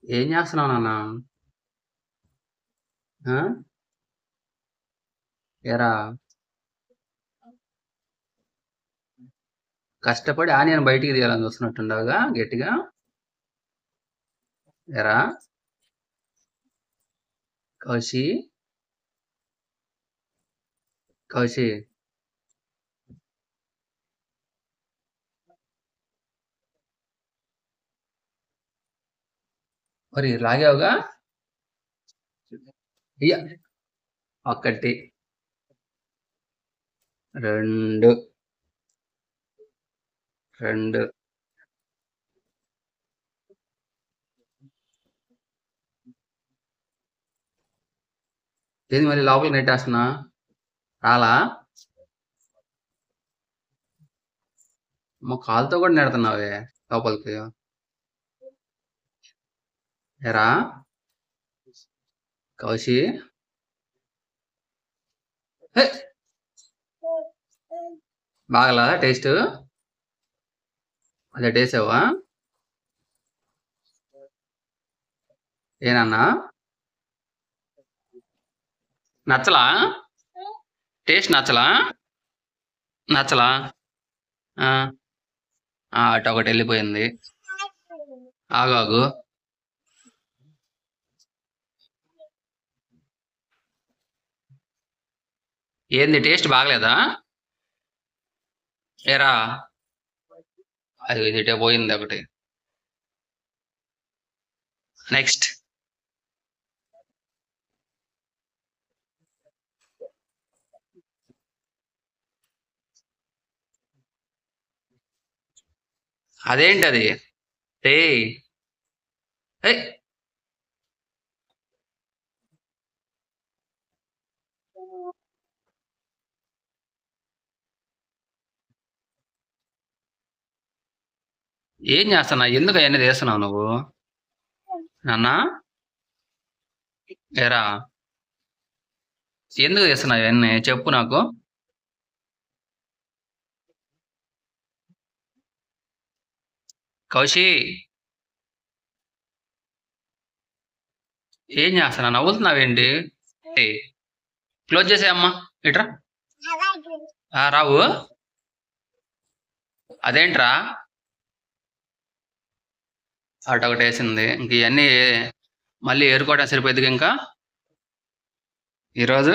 ఏం చేస్తున్నావు నాన్న? ఆ? ఎరా కష్టపడి ఆనియన్ బయటికి తీయాలని చూస్తున్నట్టుండవుగా గట్టిగా. ఎరా కౌశి కౌశి మరి లాగావుగా. ఇయ్య ఒకటి, రెండు, రెండు. ఏంది మళ్ళీ లోపలికి నెట్టేస్తున్నా? రాలా? మా కాలుతో కూడా నెడుతున్నావే లోపలికి. ఎరా కౌశి హే! బాగలా టేస్ట్? అదే టేసావా? ఏనన్నా నచ్చలా? టేస్ట్ నచ్చలా? నచ్చలా? ఆ, అటు ఒకటి వెళ్ళిపోయింది. ఆగాగు. ఏంది టేస్ట్ బాగలేదా? ఏరా అది ఇటే పోయింది ఒకటి. నెక్స్ట్. అదేంటది? రే ఏం చేస్తున్నా? ఎందుకు అవన్నీ తీస్తున్నావు నువ్వు? నాన్నా ఏరా ఎందుకు తీస్తున్నావు అవన్నీ చెప్పు నాకు. కౌశి ఏం చేస్తున్నా? నవ్వుతున్నావేంటి? క్లోజ్ చేసేయమ్మా. ఇట్రా. రావు. అదేంట్రా అటు ఒకటి వేసింది. ఇంక ఇవన్నీ మళ్ళీ ఏరుకోవడం సరిపోయింది ఇంకా ఈరోజు.